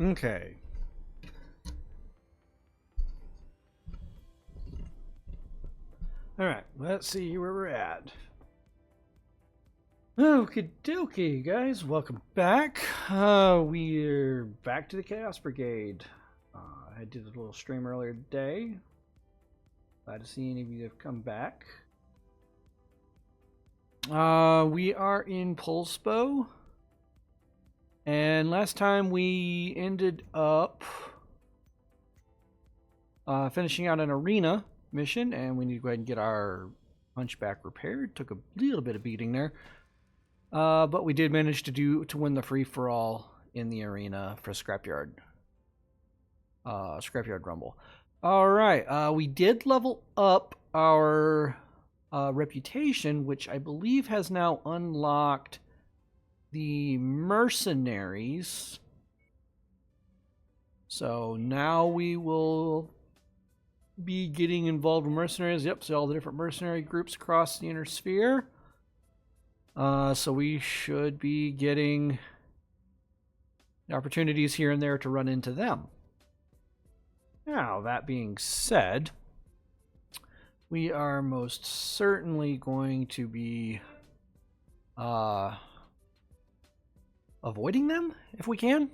Okay. Alright, let's see where we're at. Okie dokie, guys. Welcome back. We're back to the Chaos Brigade. I did a little stream earlier today. Glad to see any of you have come back. We are in Pulsbo. And last time we ended up finishing out an arena mission, and we need to go ahead and get our Hunchback repaired. Took a little bit of beating there. But we did manage to win the free-for-all in the arena for Scrapyard. Scrapyard Rumble. Alright, we did level up our reputation, which I believe has now unlocked the Mercenaries. So now we will be getting involved with Mercenaries. Yep, so all the different mercenary groups across the Inner Sphere. So we should be getting opportunities here and there to run into them. Now, that being said, we are most certainly going to be avoiding them if we can.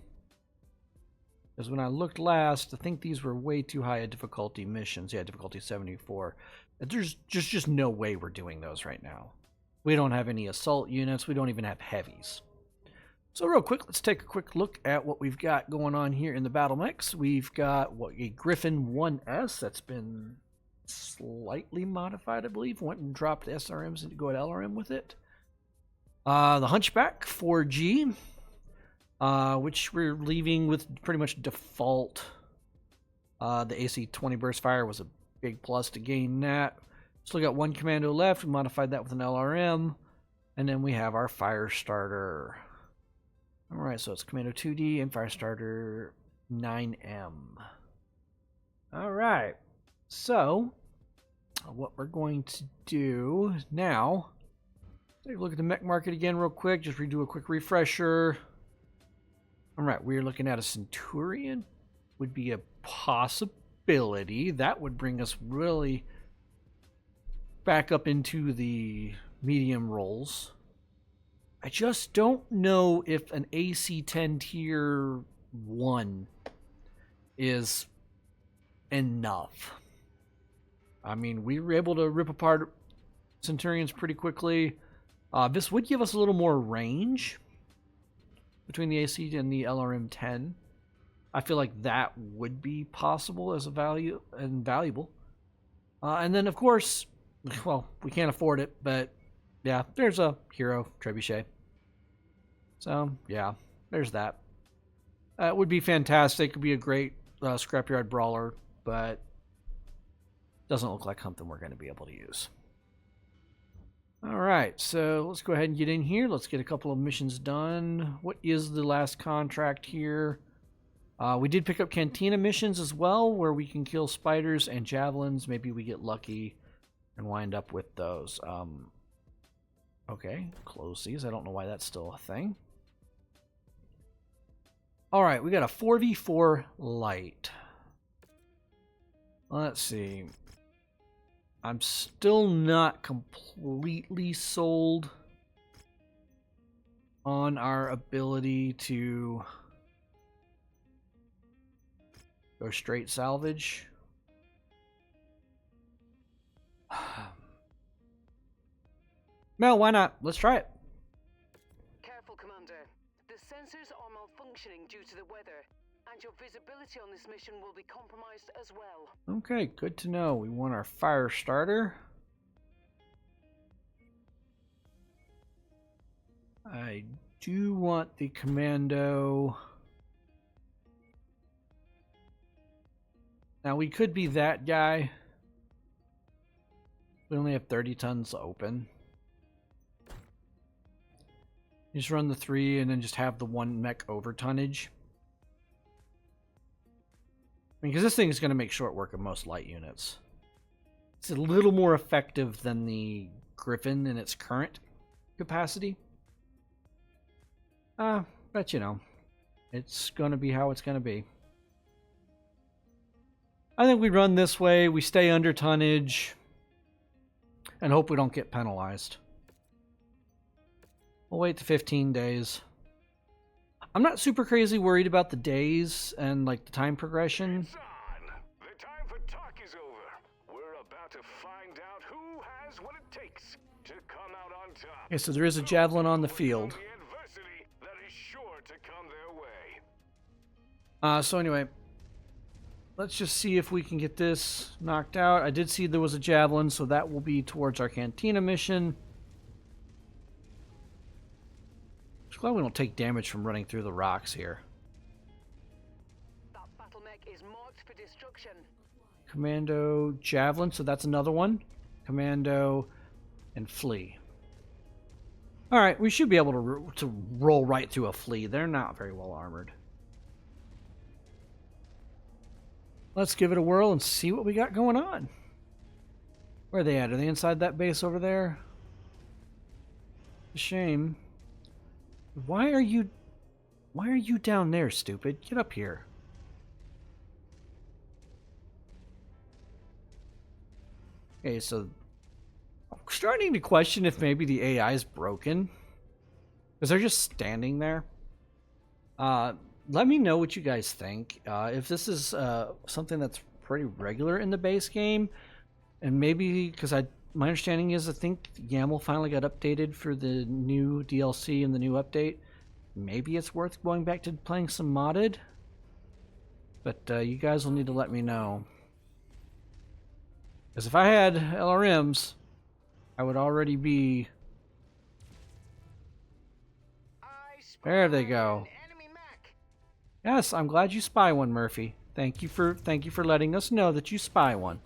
Because when I looked last, I think these were way too high a difficulty missions. Yeah, difficulty 74. There's just no way we're doing those right now. We don't have any assault units. We don't even have heavies. So real quick, let's take a quick look at what we've got going on here in the battle mechs. We've got a Griffin 1S that's been slightly modified, I believe. Went and dropped SRMs and go at LRM with it. The Hunchback 4G, which we're leaving with pretty much default. The AC 20 burst fire was a big plus to gain that. Still got one commando left. We modified that with an LRM. And then we have our fire starter. Alright, so it's commando 2D and fire starter 9M. Alright, so what we're going to do now, take a look at the mech market again real quick. Just redo a quick refresher. Alright, we're looking at a Centurion. Would be a possibility. That would bring us really back up into the medium roles. I just don't know if an AC-10 tier 1 is enough. I mean, we were able to rip apart Centurions pretty quickly. This would give us a little more range between the AC and the LRM-10. I feel like that would be possible as a value and valuable. And then, of course, well, we can't afford it, but yeah, there's a hero trebuchet. So, yeah, there's that. It would be fantastic. It would be a great scrapyard brawler, but doesn't look like something we're going to be able to use. Alright, so let's go ahead and get in here. Let's get a couple of missions done. What is the last contract here? We did pick up Cantina missions as well, where we can kill spiders and javelins. Maybe we get lucky and wind up with those. Okay, close these. I don't know why that's still a thing. Alright, we got a 4v4 light. Let's see. I'm still not completely sold on our ability to go straight salvage. No, why not? Let's try it. Careful, Commander. The sensors are malfunctioning due to the weather, and your visibility on this mission will be compromised as well. Okay, good to know. We want our fire starter. I do want the commando. Now, we could be that guy. We only have 30 tons open. You just run the 3 and then just have the 1 mech over tonnage. I mean, because this thing is going to make short work of most light units. It's a little more effective than the Griffin in its current capacity. But you know, It's going to be how it's going to be. I think we run this way, we stay under tonnage, and hope we don't get penalized. We'll wait to 15 days. I'm not super crazy worried about the days and like the time progression. It's on. The time for talk is over. We're about to find out who has what it takes to come out on top. Okay, so there is a javelin on the field. The adversity that is sure to come their way. So anyway, let's just see if we can get this knocked out. I did see there was a javelin, so that will be towards our Cantina mission. I'm glad we don't take damage from running through the rocks here. That battle mech is marked for destruction. Commando, javelin, so that's another one. Commando, and flea. All right, we should be able to roll right through a flea. They're not very well armored. Let's give it a whirl and see what we got going on. Where are they at? Are they inside that base over there? Shame. Why are you down there, stupid? Get up here. Okay, so I'm starting to question if maybe the AI is broken. Because they're just standing there. Let me know what you guys think. If this is something that's pretty regular in the base game, and maybe because my understanding is I think YAML finally got updated for the new DLC and the new update. Maybe it's worth going back to playing some modded. But you guys will need to let me know. Because if I had LRMs, I would already be... There they go. Yes, I'm glad you spy one, Murphy. Thank you for letting us know that you spy one.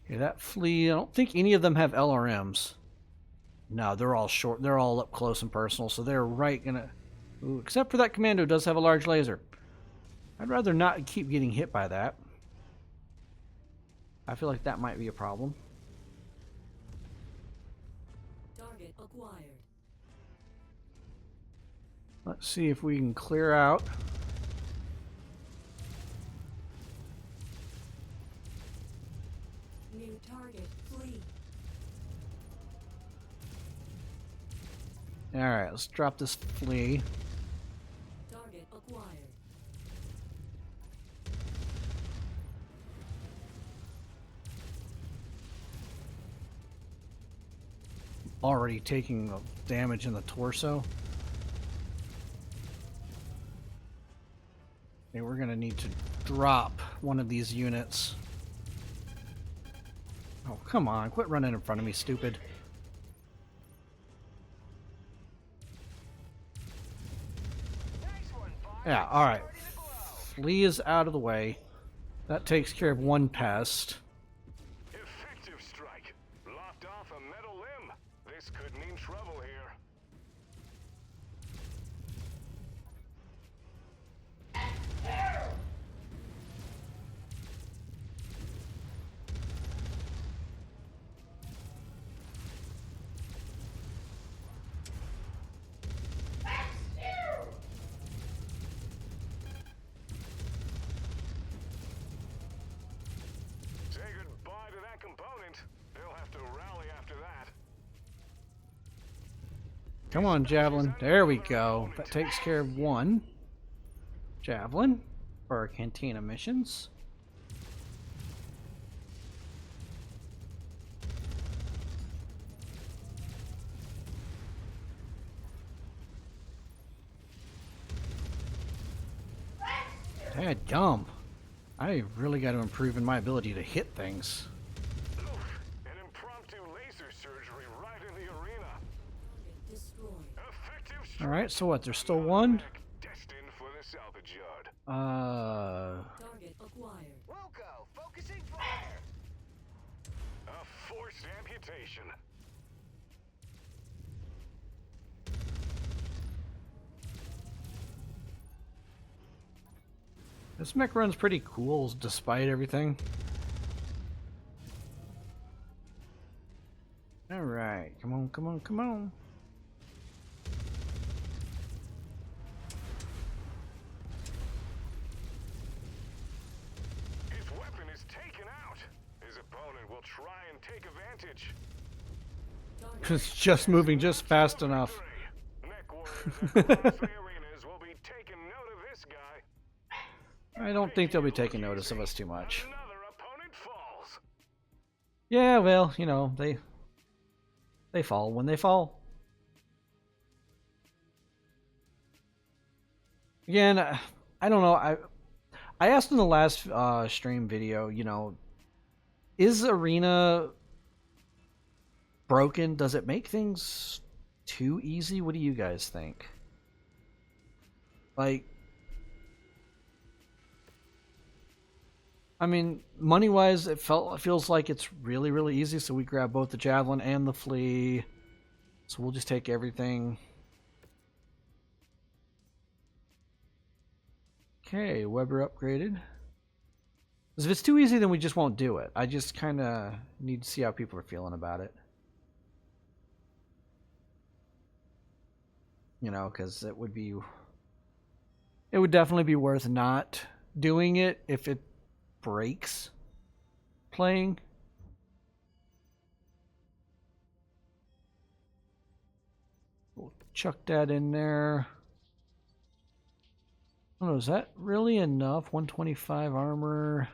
Okay, that flea, I don't think any of them have LRMs. No, they're all short. They're all up close and personal, so they're right gonna... Ooh, except for that commando does have a large laser. I'd rather not keep getting hit by that. I feel like that might be a problem. Target acquired. Let's see if we can clear out. New target, flee. Alright, let's drop this flea. Target acquired. Already taking damage in the torso. Okay, we're gonna need to drop one of these units. Oh, come on, quit running in front of me, stupid. Yeah, alright. Flea is out of the way. That takes care of one pest. Effective strike. Lopped off a metal limb. This could mean trouble here. Say goodbye to that component. They'll have to rally after that. Come on, Javelin. There we go. That takes care of one. Javelin for our Cantina missions. Dadgum. I really got to improve in my ability to hit things. Oof, an impromptu laser surgery right in the arena. Target destroyed. Effective strike. Alright, so what? There's still one? Destined for the salvage yard. Target acquired. Wilco, focusing fire. A forced amputation. This mech run's pretty cool despite everything. Alright, come on, come on, come on. damage. Target It's just moving just fast enough. MechWarriors across the arenas will be taking note of this guy. I don't think they'll be taking notice of us too much. Another opponent falls. Yeah, well, you know, they fall when they fall. Again, I don't know. I asked in the last stream video, you know, is Arena broken? Does it make things too easy? What do you guys think? Like, I mean, money-wise, it feels like it's really, really easy. So we grab both the Javelin and the Flea. So we'll just take everything. Okay, Weber upgraded. 'Cause if it's too easy, then we just won't do it. I just kind of need to see how people are feeling about it. You know, because it would definitely be worth not doing it if it breaks playing. We'll chuck that in there. Oh, is that really enough? 125 armor.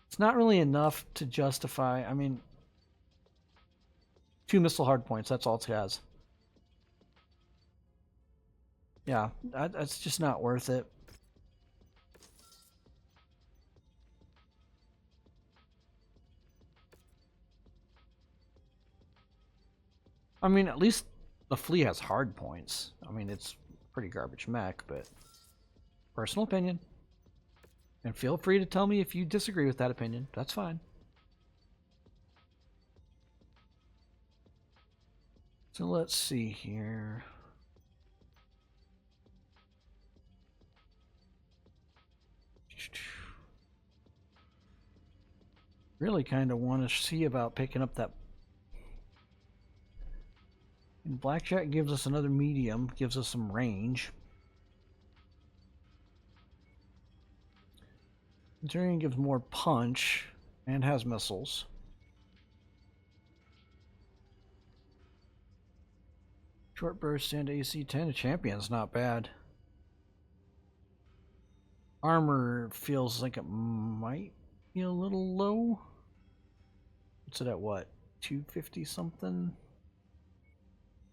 It's not really enough to justify. I mean, 2 missile hard points. That's all it has. Yeah, that's just not worth it. I mean, at least the Flea has hard points. I mean, it's pretty garbage mech, but personal opinion. And feel free to tell me if you disagree with that opinion. That's fine. So let's see here. Really kind of want to see about picking up that. And Blackjack gives us another medium, gives us some range. Centurion gives more punch and has missiles. Short burst and AC 10. A champion's not bad. Armor feels like it might be a little low. What's it at, what? 250 something?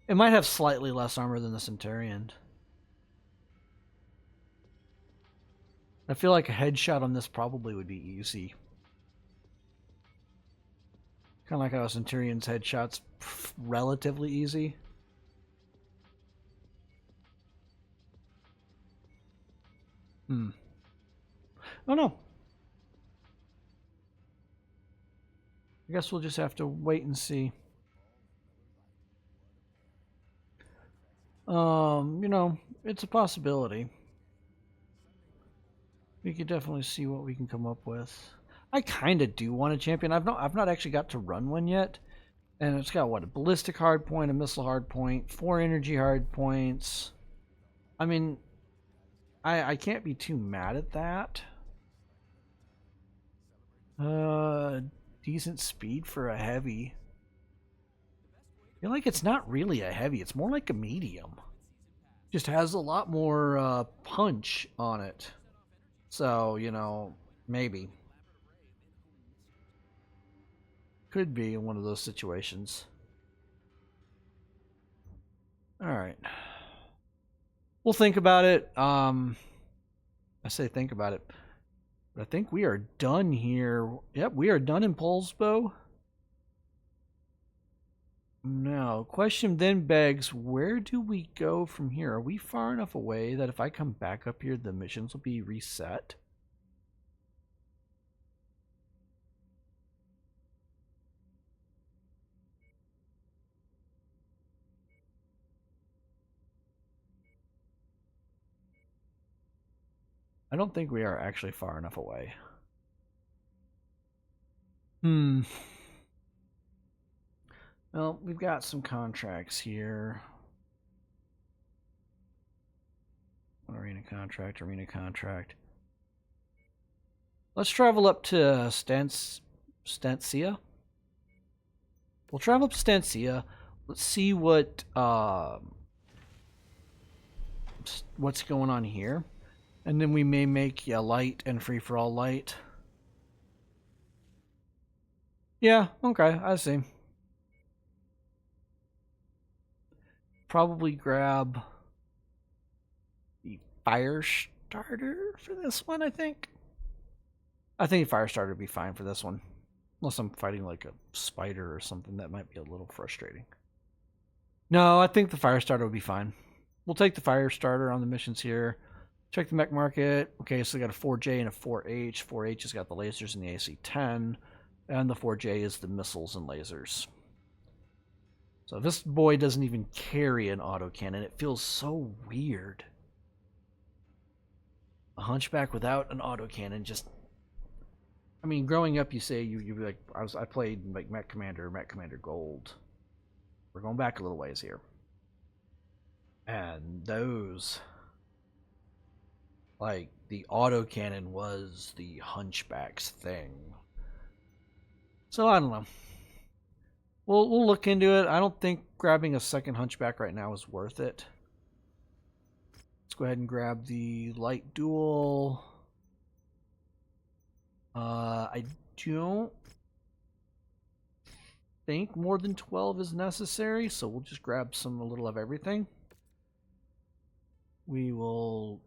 It might have slightly less armor than the Centurion. I feel like a headshot on this probably would be easy. Kind of like how a Centurion's headshot's relatively easy. Oh no. I guess we'll just have to wait and see. You know, it's a possibility. We could definitely see what we can come up with. I kind of do want a champion. I've not actually got to run one yet. And it's got, what, a ballistic hard point, a missile hard point, 4 energy hard points. I mean, I can't be too mad at that. Decent speed for a heavy. I feel like it's not really a heavy. It's more like a medium. Just has a lot more punch on it. So, you know, maybe. Could be in one of those situations. Alright. We'll think about it. I say think about it. But I think we are done here. Yep, we are done in Polsbo. Now, question then begs, where do we go from here? Are we far enough away that if I come back up here, the missions will be reset? I don't think we are actually far enough away. Well, we've got some contracts here. Arena contract, arena contract. Let's travel up to Stancia. We'll travel up to Stancia. Let's see what what's going on here. And then we may make light and free for all light. Yeah, okay, I see. Probably grab the fire starter for this one, I think. I think fire starter would be fine for this one. Unless I'm fighting like a spider or something, that might be a little frustrating. No, I think the fire starter would be fine. We'll take the fire starter on the missions here. Check the mech market. Okay, so we got a 4J and a 4H. 4H has got the lasers and the AC-10. And the 4J is the missiles and lasers. So this boy doesn't even carry an autocannon. It feels so weird. A Hunchback without an autocannon just... I mean, growing up, you say you like I played like Mech Commander Gold. We're going back a little ways here, and those, like the autocannon was the Hunchback's thing. So I don't know. We'll look into it. I don't think grabbing a second Hunchback right now is worth it. Let's go ahead and grab the light duel. I don't think more than 12 is necessary, so we'll just grab a little of everything. We will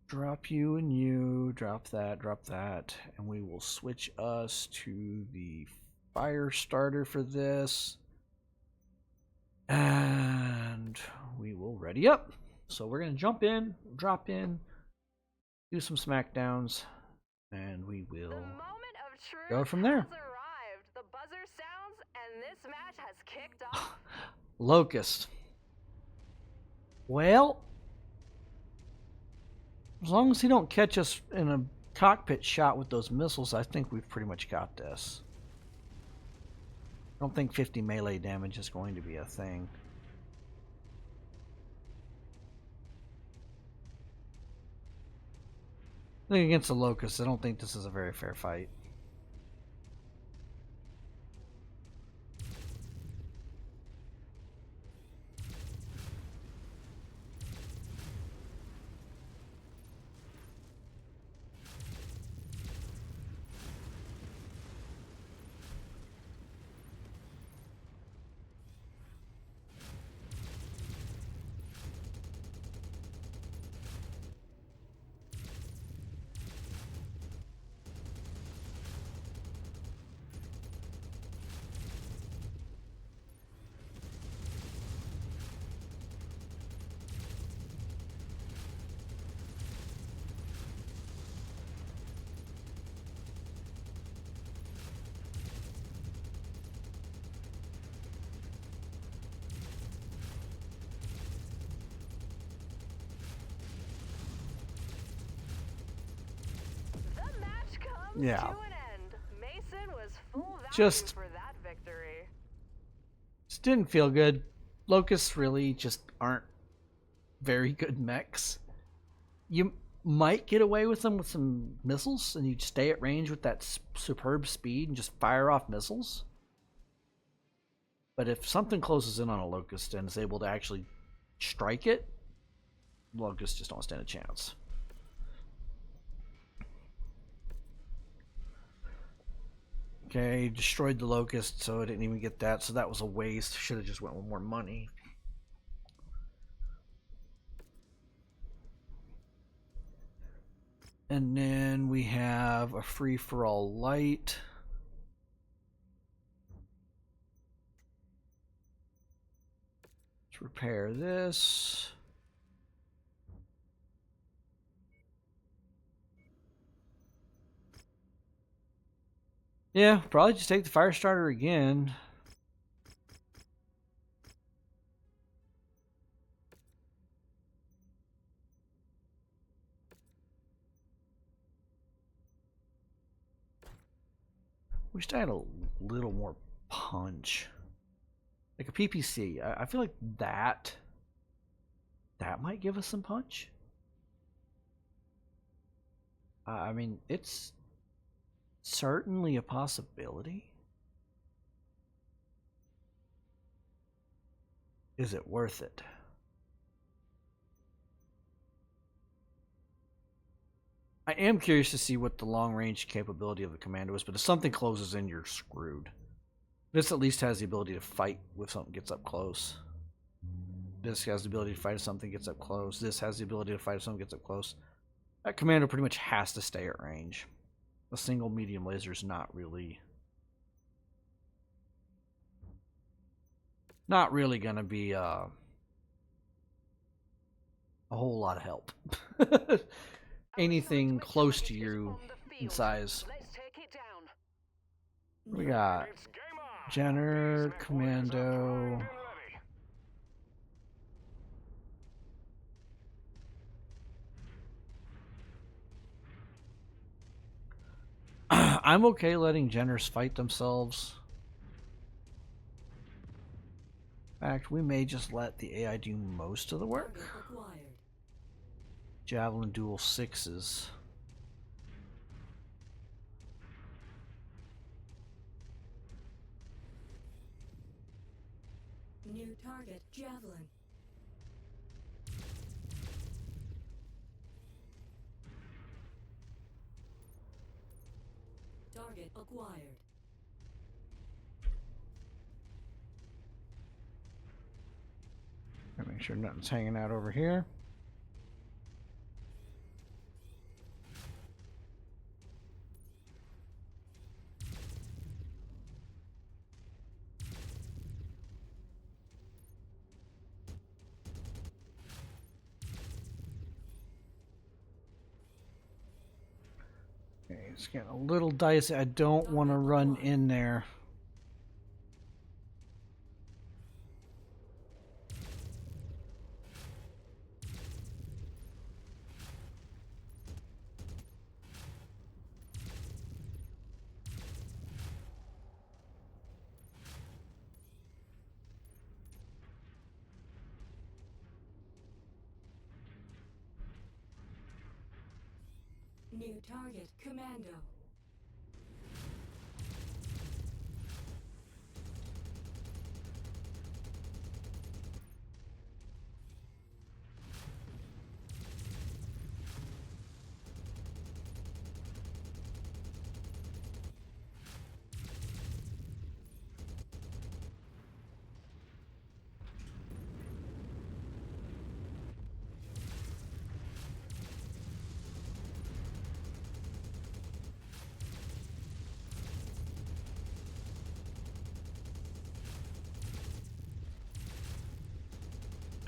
drop you and you, drop that, and we will switch us to the fire starter for this. And we will ready up. So we're going to jump in, drop in, do some smackdowns. And we will go from there. The buzzer sounds and this match has kicked off. Locust. Well, as long as he don't catch us in a cockpit shot with those missiles, I think we've pretty much got this. I don't think 50 melee damage is going to be a thing. I think against the Locust, I don't think this is a very fair fight. Yeah. To an end. Mason was full value Just for that victory. didn't feel good. Locusts really just aren't very good mechs. You might get away with them with some missiles, and you stay at range with that superb speed and just fire off missiles. But if something closes in on a Locust and is able to actually strike it, Locusts just don't stand a chance. Okay, destroyed the Locust, so I didn't even get that, so that was a waste. Should have just went with more money. And then we have a free-for-all light. Let's repair this. Yeah, probably just take the fire starter again. Wished I had a little more punch. Like a PPC. I feel like that might give us some punch. I mean, it's certainly a possibility. is it worth it? I am curious to see what the long-range capability of the commando is, but if something closes in, you're screwed. This at least has the ability to fight if something gets up close. This has the ability to fight if something gets up close. This has the ability to fight if something gets up close. That commando pretty much has to stay at range. A single medium laser is not really gonna be a whole lot of help. Anything close to you in size. Let's take it down. We got It's game on. Jenner, These MechWarriors are Commando. primed and ready. I'm okay letting Jenners fight themselves. In fact, we may just let the AI do most of the work. Target acquired. Javelin dual 6s. New target, Javelin. Target acquired. Make sure nothing's hanging out over here. Okay, it's getting a little dicey. I don't want to run in there. New target, Commando.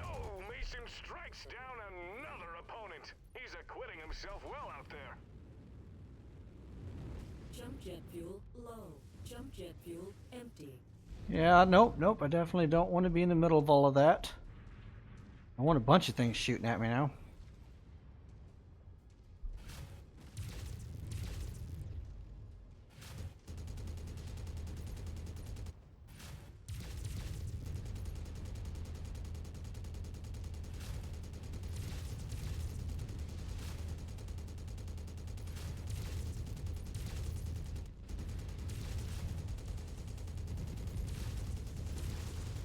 Oh, Mason strikes down another opponent. He's acquitting himself well out there. Jump jet fuel low. Jump jet fuel empty. Yeah, nope. I definitely don't want to be in the middle of all of that. I want a bunch of things shooting at me now.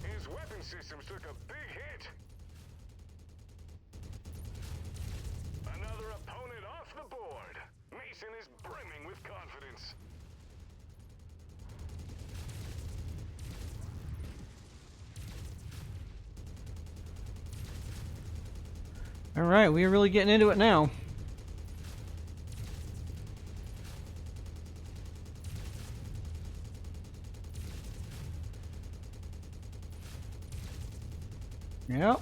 His weapon systems took a big hit. Another opponent off the board. Mason is brimming with confidence. All right, we're really getting into it now. Yep.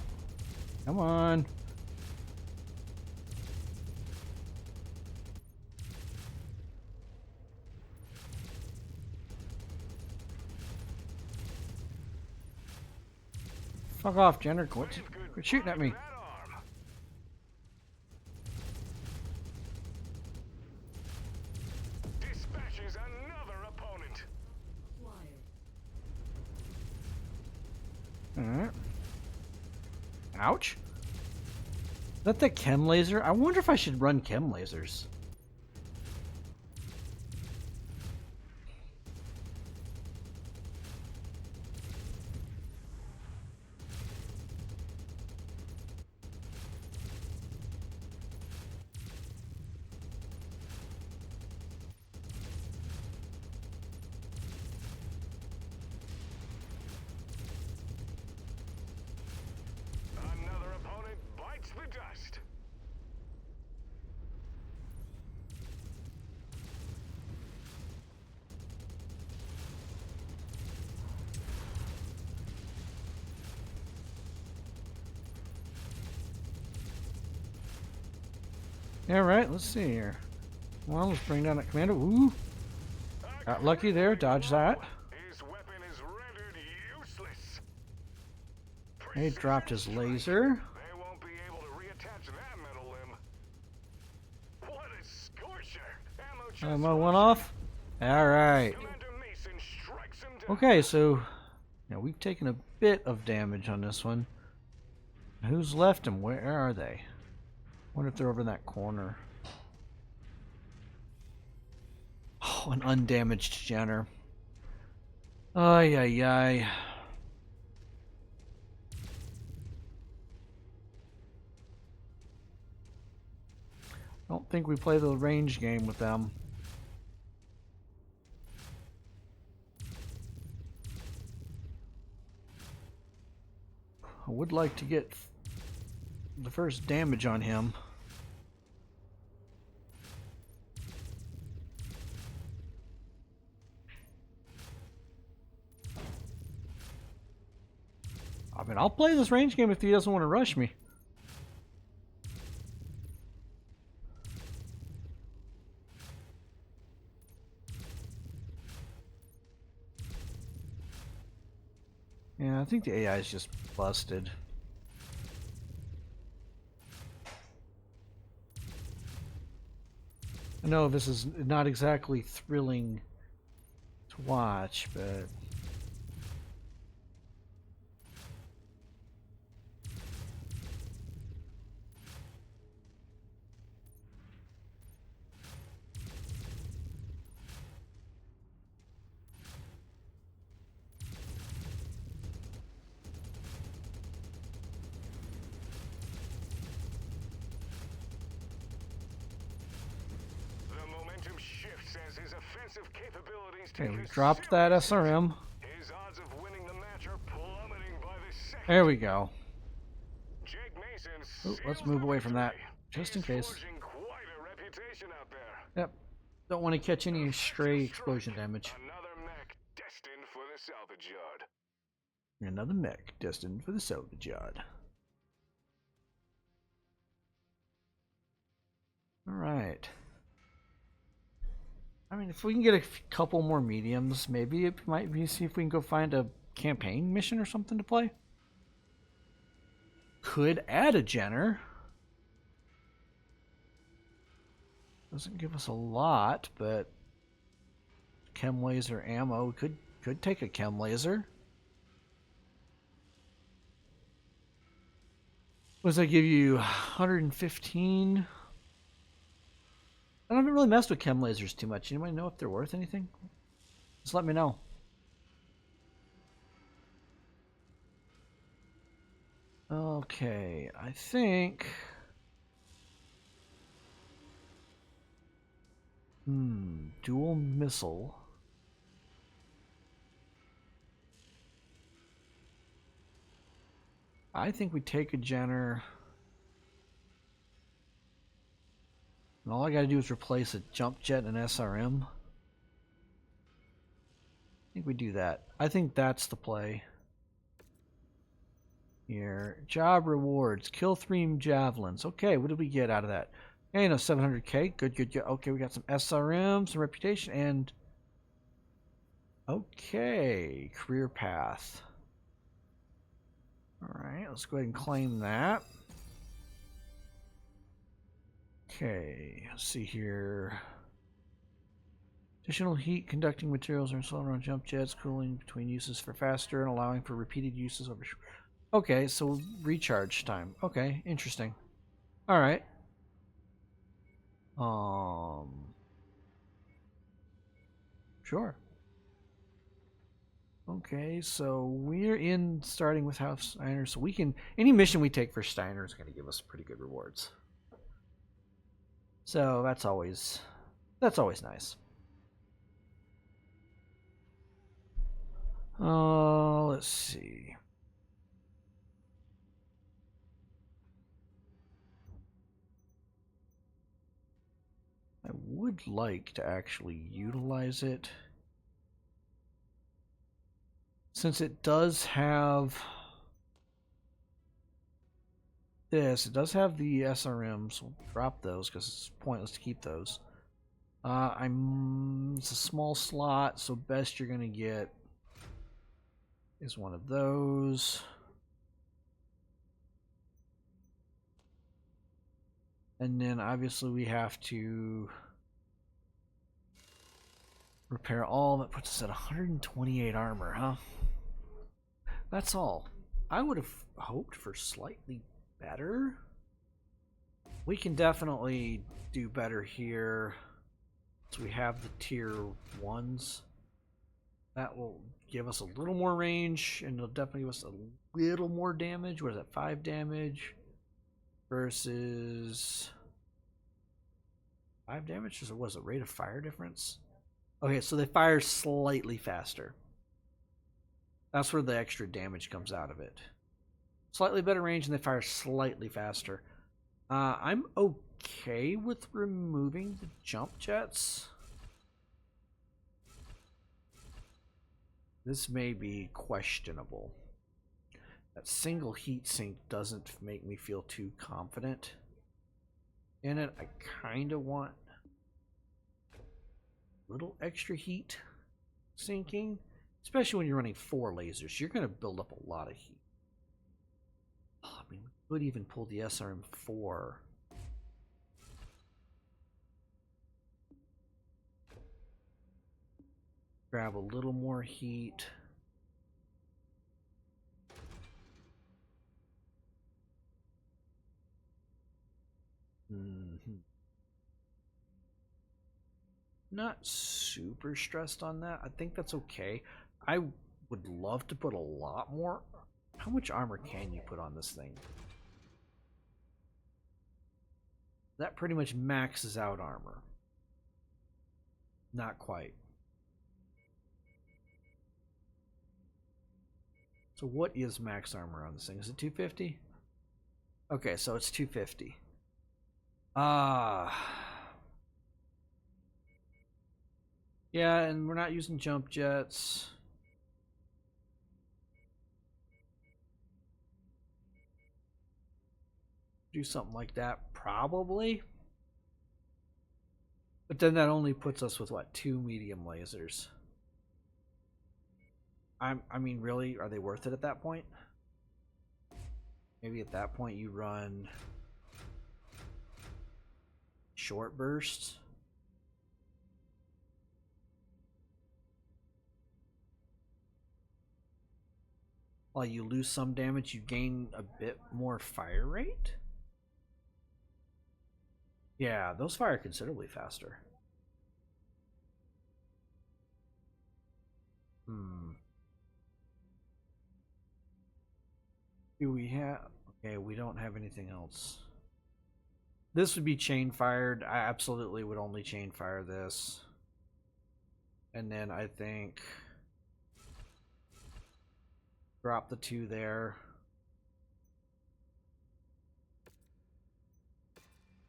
Come on. Fuck off, Jenner. Quit shooting at me. That arm. Dispatches another opponent. Acquired. Alright. Ouch. Is that the chem laser? I wonder if I should run chem lasers. All right, let's see here. Well, let's bring down that commander. Ooh, got lucky there. Dodge that. His weapon is rendered useless. He dropped his laser. They won't be able to reattach that metal limb. What a scorcher! Ammo went off. All right. Commander Mason strikes him down. Okay, so now we've taken a bit of damage on this one. Who's left and where are they? Wonder if they're over in that corner. Oh, an undamaged Jenner. Ay, ay, ay. Don't think we play the range game with them. I would like to get the first damage on him. I mean, I'll play this range game if he doesn't want to rush me. Yeah, I think the AI is just busted. I know this is not exactly thrilling to watch, but... As his offensive capabilities Okay, take we a dropped that serious hit, SRM. his odds of winning the match are plummeting by the second. There we go. Jake Mason Ooh, let's seals move the away from that, victory. just in He's case. forging quite a reputation out there. Yep. Don't want to catch any stray explosion damage. Another mech destined for the salvage yard. Another mech destined for the salvage yard. Alright. I mean, if we can get a couple more mediums, maybe it might be, see if we can go find a campaign mission or something to play. Could add a Jenner. Doesn't give us a lot, but chem laser ammo could take a chem laser. What does that give you? 115. I haven't really messed with chem lasers too much. Anybody know if they're worth anything? Just let me know. Okay, I think... dual missile. I think we take a Jenner. And all I gotta do is replace a jump jet and an SRM. I think we do that. I think that's the play. Here. Job rewards. Kill 3 javelins. Okay, what did we get out of that? Okay, no, 700k. Good, good, good. Okay, we got some SRM, some reputation, and... Okay, career path. Alright, let's go ahead and claim that. Okay, let's see here. Additional heat conducting materials are installed around jump jets, cooling between uses for faster and allowing for repeated uses over... Okay, so recharge time. Okay, interesting. Alright. Sure. Okay, so we're in starting with House Steiner, so we can... Any mission we take for Steiner is going to give us pretty good rewards. So that's always nice. Let's see. I would like to actually utilize it. Since it does have this. It does have the SRMs. We'll drop those because it's pointless to keep those. It's a small slot, so best you're gonna get is one of those. And then obviously we have to repair all. That puts us at 128 armor, huh? That's all. I would have hoped for slightly better. We can definitely do better here. So we have the tier 1s. That will give us a little more range, and it'll definitely give us a little more damage. What is that? 5 damage versus 5 damage? Or was it rate of fire difference? Okay, so they fire slightly faster. That's where the extra damage comes out of it. Slightly better range, and they fire slightly faster. I'm okay with removing the jump jets. This may be questionable. That single heat sink doesn't make me feel too confident in it. I kind of want a little extra heat sinking, especially when you're running 4 lasers. You're going to build up a lot of heat. I mean, we could even pull the SRM4. Grab a little more heat. Not super stressed on that. I think that's okay. I would love to put a lot more. How much armor can you put on this thing? That pretty much maxes out armor. Not quite. So what is max armor on this thing? Is it 250? Okay, so it's 250. Yeah, and we're not using jump jets. Do something like that, probably. But then that only puts us with, what, 2 medium lasers. I mean, really, are they worth it at that point? Maybe at that point you run short bursts. While you lose some damage, you gain a bit more fire rate? Yeah, those fire considerably faster. Do we have... Okay, we don't have anything else. This would be chain fired. I absolutely would only chain fire this. And then I think... drop the 2 there.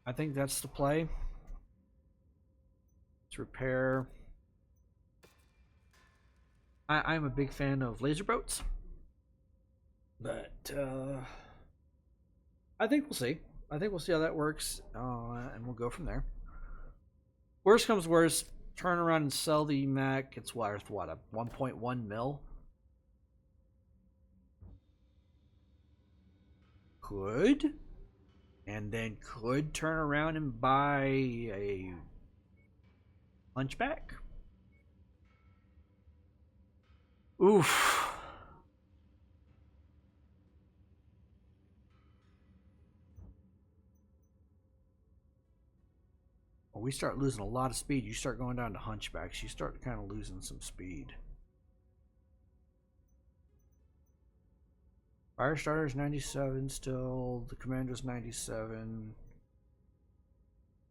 I think that's the play. Let's repair. I'm a big fan of laser boats. But I think we'll see. I think we'll see how that works, and we'll go from there. Worst comes worst, turn around and sell the mech. It's worth what, a 1.1 mil? Could, and then could turn around and buy a Hunchback. Oof. When we start losing a lot of speed, you start going down to Hunchbacks, you start kind of losing some speed. Firestarter's 97 still, the Commander's 97.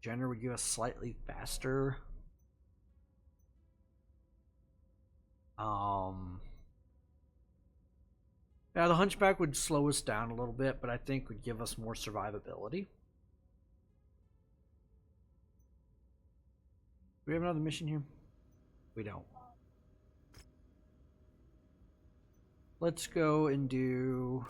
Jenner would give us slightly faster. Yeah, the Hunchback would slow us down a little bit, but I think would give us more survivability. Do we have another mission here? We don't. Let's go and do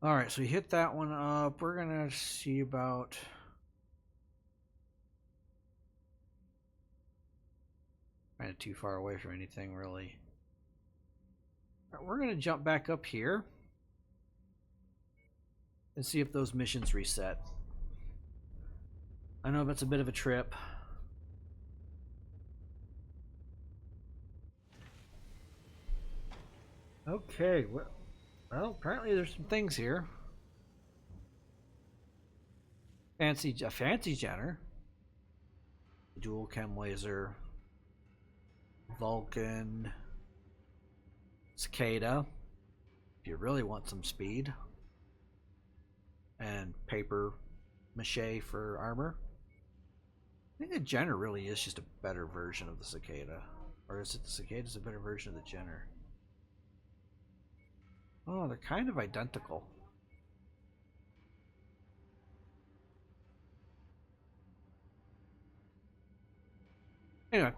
All right, so we hit that one up. We're gonna see about. Kind of too far away from anything, really. All right, we're gonna jump back up here and see if those missions reset. I know that's a bit of a trip. Okay, well, apparently there's some things here. A fancy Jenner. Dual chem laser. Vulcan. Cicada. If you really want some speed. And paper mache for armor. I think the Jenner really is just a better version of the Cicada. Or is it the Cicada's a better version of the Jenner? Oh, they're kind of identical. Anyway,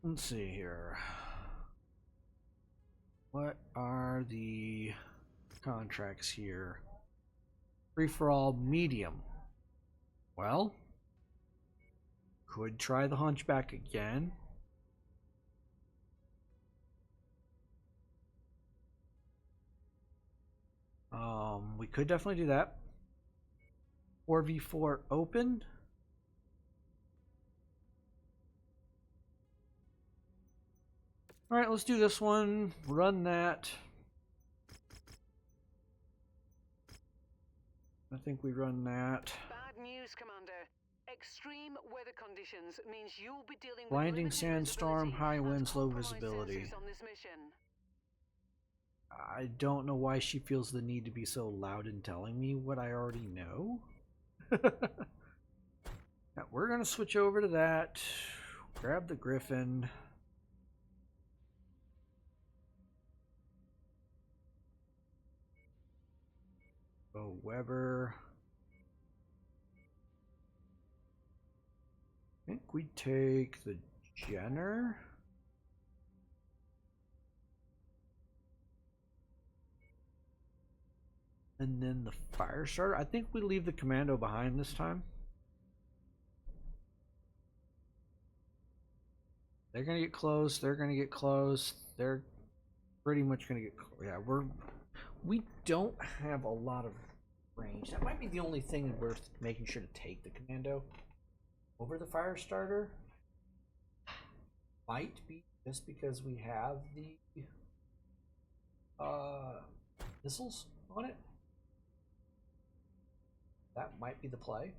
let's see here. What are the contracts here? Free-for-all medium. Well, could try the Hunchback again. We could definitely do that. 4v4 open. All right, let's do this one. Run that. I think we run that. Bad news, Commander. Extreme weather conditions means you'll be dealing with Blinding limited sandstorm, visibility high and winds, low compromised visibility. sensors on this mission. I don't know why she feels the need to be so loud in telling me what I already know. Now, we're going to switch over to that. Grab the Griffin. Go Weber. I think we take the Jenner. And then the Firestarter. I think we leave the Commando behind this time. They're gonna get close. They're gonna get close. They're pretty much gonna get. Yeah, we don't have a lot of range. That might be the only thing worth making sure to take the Commando over the Firestarter. Might be just because we have the missiles on it. That might be the play.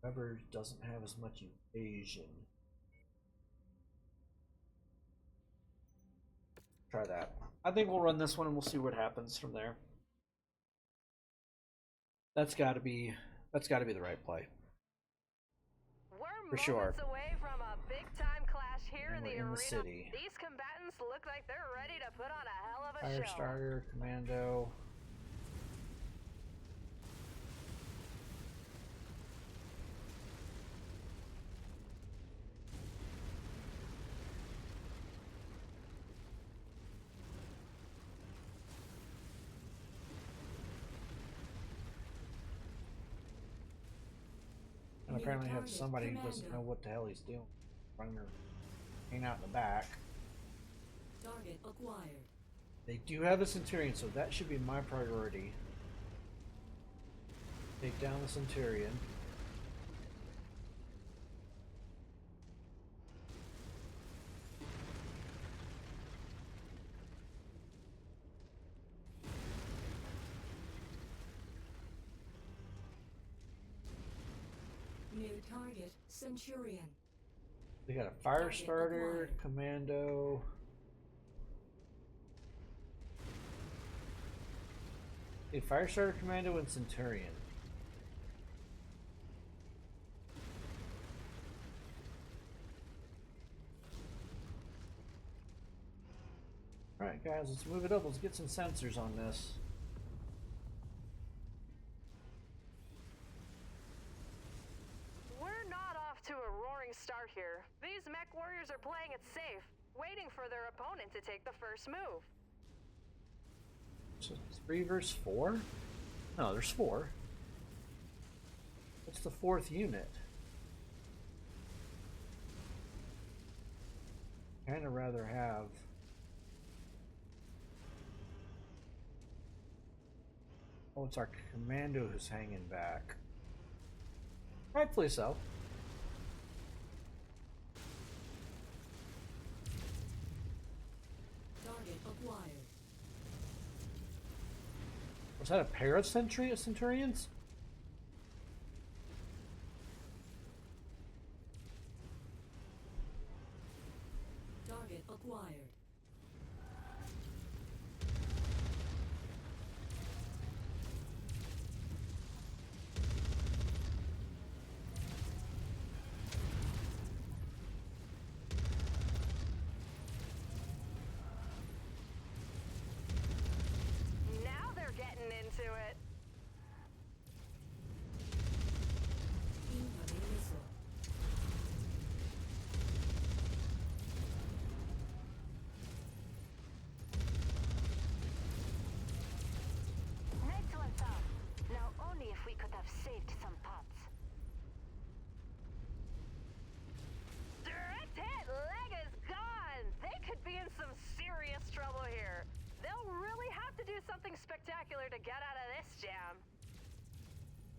Weber doesn't have as much evasion. Try that. I think we'll run this one and we'll see what happens from there. That's got to be the right play. We're For sure. moments away from a big-time clash here And in the we're in arena. the city. These combatants look like they're ready to put on a hell of a show. Firestarter, Commando. And apparently have somebody who doesn't know what the hell he's doing. Running or hanging out in the back. Target acquired. They do have a Centurion, so that should be my priority. Take down the Centurion. New target, Centurion. They got a Firestarter, Commando. A Firestarter, Commando, and Centurion. Alright guys, let's move it up. Let's get some sensors on this. We're not off to a roaring start here. These MechWarriors are playing it safe, waiting for their opponent to take the first move. So 3 versus 4? No, there's 4. What's the 4th unit? Kinda rather have... Oh, it's our commando who's hanging back. Rightfully so. Target acquired. Was that a pair of Centurions? Target acquired. Now they're getting into it. Incoming missile. Excellent job. Now only if we could have saved some pots. Direct hit! Leg is gone! They could be in some serious trouble here. They'll really have to do something spectacular to get out of this jam.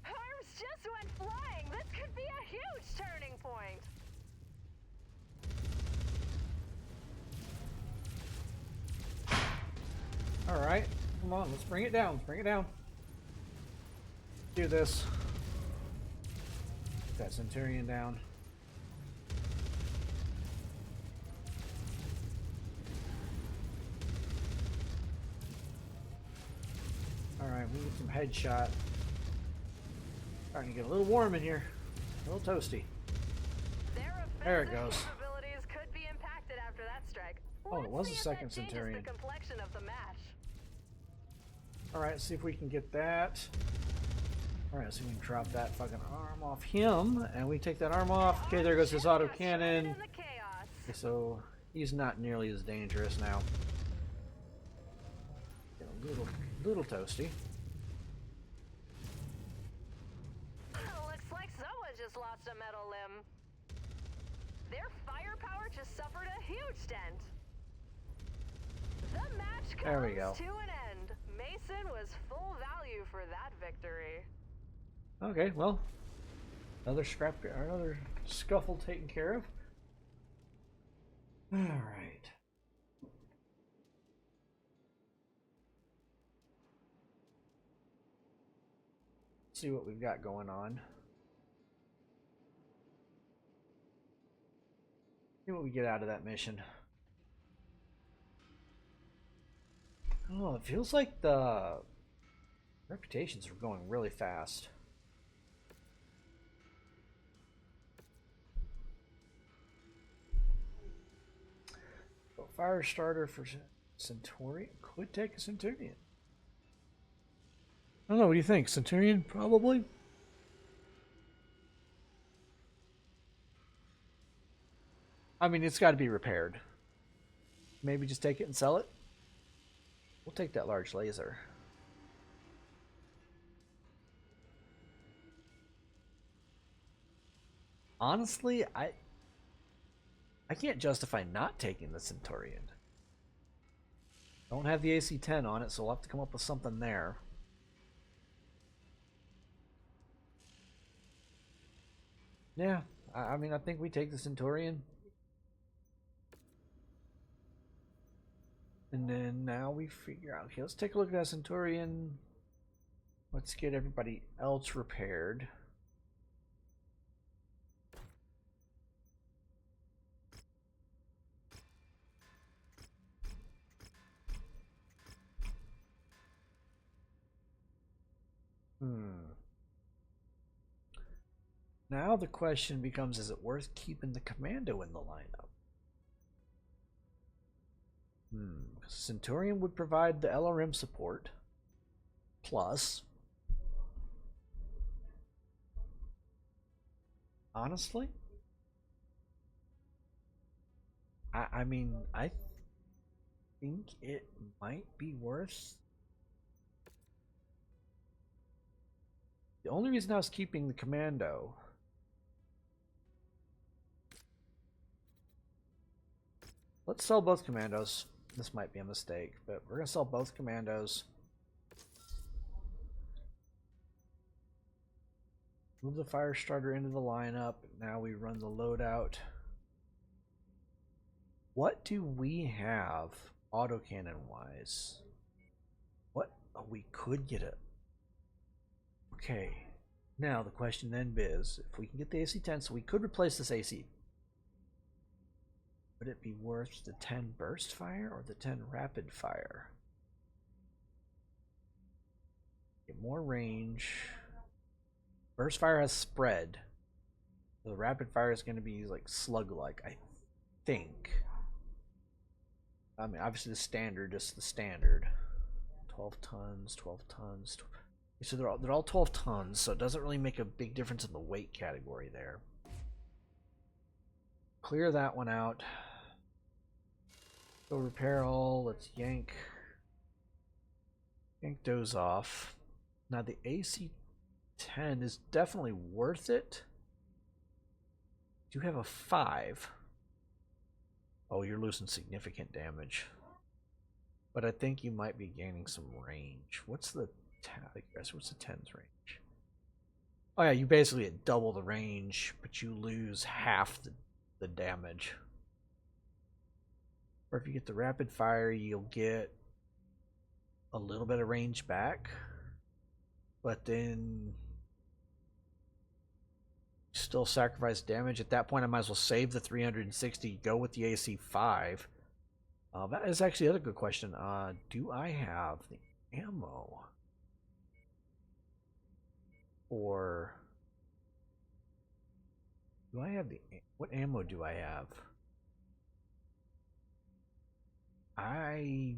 Arms just went flying! This could be a huge turning point! Alright, come on, let's bring it down. Let's bring it down. Do this. Get that Centurion down. Alright, we need some headshot. Starting to get a little warm in here. A little toasty. Their There it offensive goes. capabilities could be impacted after that strike. Oh, it was Let's a see if second that changes Centurion. the complexion of the match. Alright, see if we can get that. Alright, so we can drop that fucking arm off him, and we take that arm off. Okay, there goes his auto cannon. In the chaos. Okay, so he's not nearly as dangerous now. Get a little toasty. Looks like someone just lost a metal limb. Their firepower just suffered a huge dent. The match There we comes go. to an end. Mason was full value for that victory. Okay, well, another scuffle taken care of. All right. See what we've got going on. See what we get out of that mission. Oh, it feels like the reputations are going really fast. So fire starter for Centurion could take a Centurion. I don't know. What do you think? Centurion, probably. I mean, it's got to be repaired. Maybe just take it and sell it. We'll take that large laser. Honestly, I can't justify not taking the Centurion. Don't have the AC-10 on it, so we'll have to come up with something there. Yeah, I mean, I think we take the Centurion. And then now we figure out, okay, let's take a look at that Centurion. Let's get everybody else repaired. Now the question becomes, is it worth keeping the commando in the lineup? Centurion would provide the LRM support. Plus, honestly, I mean, I think it might be worth The only reason I was keeping the commando. Let's sell both commandos. This might be a mistake, but we're going to sell both commandos. Move the fire starter into the lineup. Now we run the loadout. What do we have autocannon wise? What? Oh, we could get it. Okay. Now the question then is, if we can get the AC-10, so we could replace this AC. Would it be worth the 10 burst fire or the 10 rapid fire? Get more range. Burst fire has spread. The rapid fire is going to be like slug-like, I think. I mean, obviously the standard, just the standard. 12 tons, 12 tons. So they're all 12 tons, so it doesn't really make a big difference in the weight category there. Clear that one out. Go repair all. Let's yank those off. Now the AC-10 is definitely worth it. Do have a 5. Oh, you're losing significant damage. But I think you might be gaining some range. What's the 10's range? Oh yeah, you basically get double the range, but you lose half the damage. Or if you get the rapid fire, you'll get a little bit of range back. But then still sacrifice damage. At that point, I might as well save the 360, go with the AC-5. That is actually another good question. Do I have the ammo? Or do I have what ammo do I have? I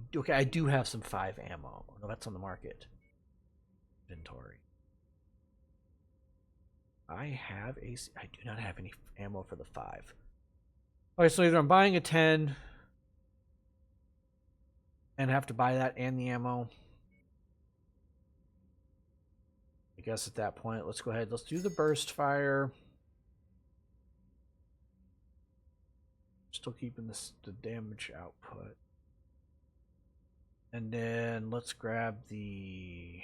do have some 5 ammo. No, that's on the market. Inventory. I have AC. I do not have any ammo for the 5. Okay, so either I'm buying a 10 and have to buy that and the ammo. I guess at that point, let's go ahead. Let's do the burst fire. Still keeping the damage output. And then let's grab the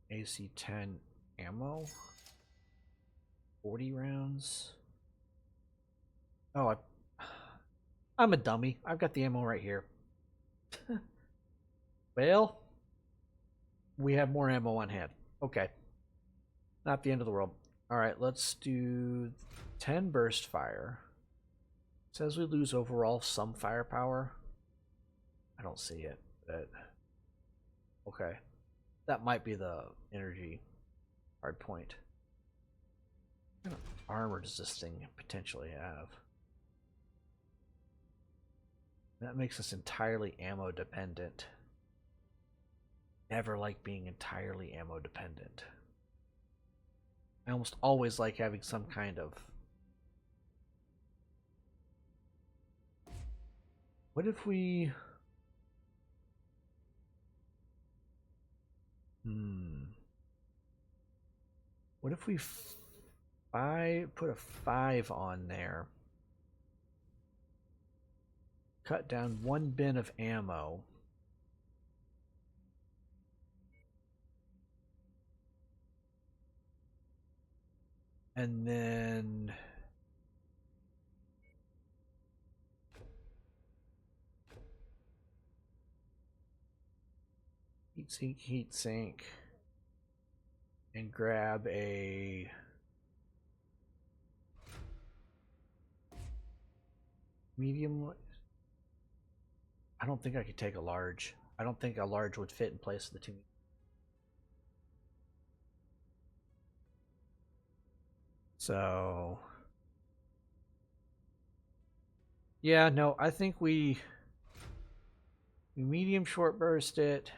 AC-10 ammo. 40 rounds. Oh, I'm a dummy. I've got the ammo right here. Well, we have more ammo on hand. Okay. Not the end of the world. Alright, let's do 10 burst fire. It says we lose overall some firepower. I don't see it, but okay. That might be the energy hard point. What kind of armor does this thing potentially have? That makes us entirely ammo dependent. Never like being entirely ammo dependent. I almost always like having some kind of... What if we... What if we put a 5 on there? Cut down 1 bin of ammo. And then... heat sink. And grab a... medium... I don't think I could take a large. I don't think a large would fit in place of the 2. So... yeah, no, I think we medium short burst it.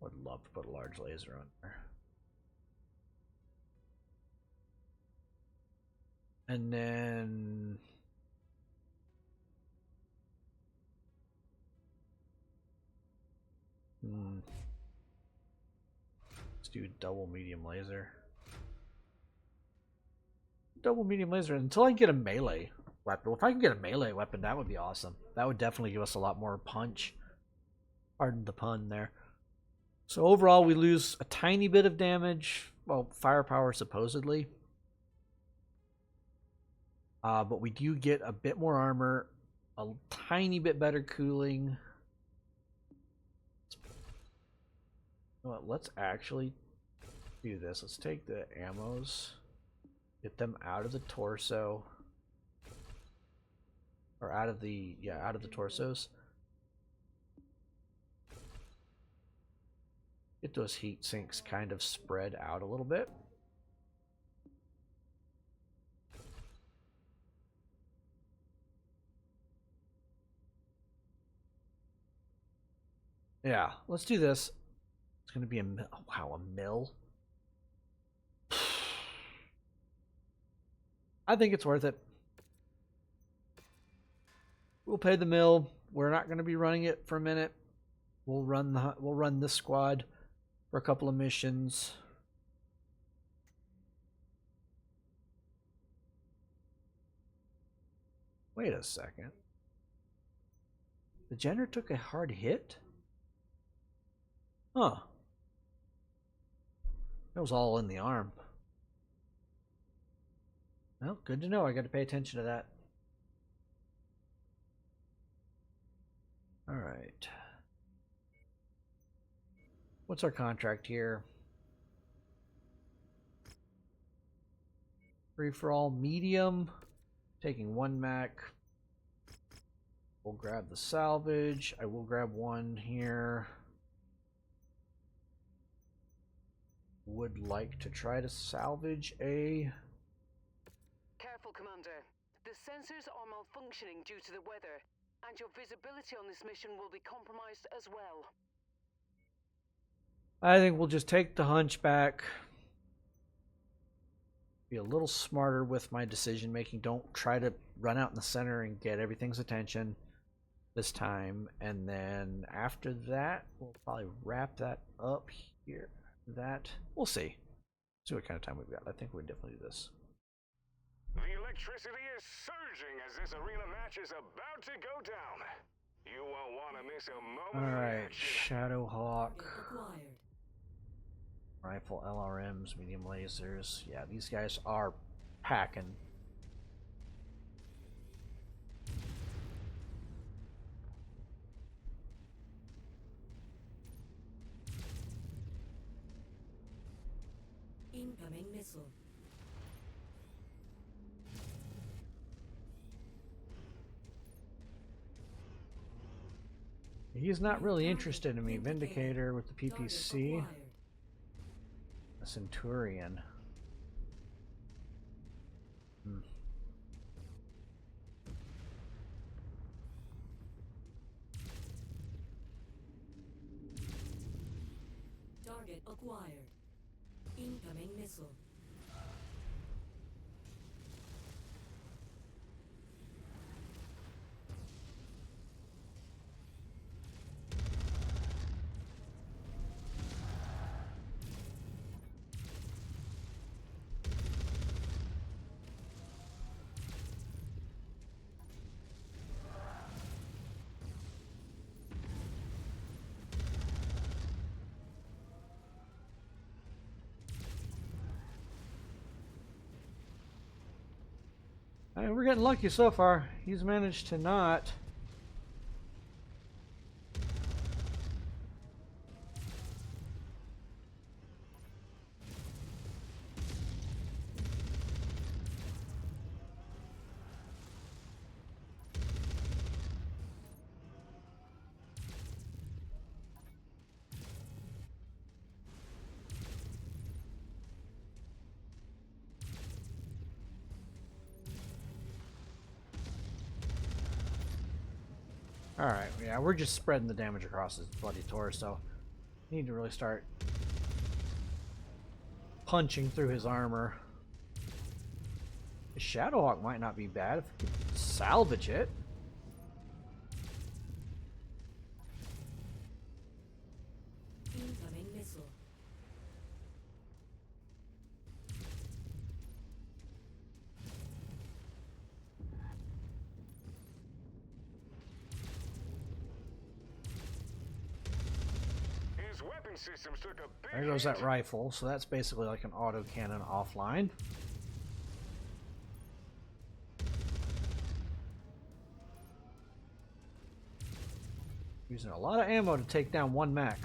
Would love to put a large laser on there. And then Let's do double medium laser. Double medium laser until I get a melee weapon. If I can get a melee weapon, that would be awesome. That would definitely give us a lot more punch. Pardon the pun there. So overall, we lose a tiny bit of damage. Well, firepower supposedly. But we do get a bit more armor, a tiny bit better cooling. Well, let's actually do this. Let's take the ammos, get them out of the torso, or out of the torsos. Get those heat sinks kind of spread out a little bit. Yeah, let's do this. It's going to be a mill. I think it's worth it. We'll pay the mill. We're not going to be running it for a minute. We'll run this squad for a couple of missions. Wait a second. The Jenner took a hard hit? Huh. That was all in the arm. Well, good to know. I got to pay attention to that. All right. What's our contract here? Free for all medium. Taking one mech. We'll grab the salvage. I will grab one here. Would like to try to salvage a... Careful, Commander. The sensors are malfunctioning due to the weather, and your visibility on this mission will be compromised as well. I think we'll just take the Hunchback. Be a little smarter with my decision making. Don't try to run out in the center and get everything's attention this time. And then after that, we'll probably wrap that up here. We'll see. See what kind of time we've got. I think we definitely do this. The electricity is surging as this arena match is about to go down. You won't want to miss a moment. Alright, Shadowhawk. Acquired. Rifle LRMs, medium lasers. Yeah, these guys are packing. Incoming missile. He's not really interested in me. Vindicator with the PPC. A Centurion. Target acquired. Incoming missile. I mean, we're getting lucky so far. He's managed to not. Alright, yeah, we're just spreading the damage across his bloody torso. Need to really start punching through his armor. The Shadowhawk might not be bad if we can salvage it. weapon systems took a big There goes that hit. rifle. So that's basically like an autocannon offline. Using a lot of ammo to take down one mech.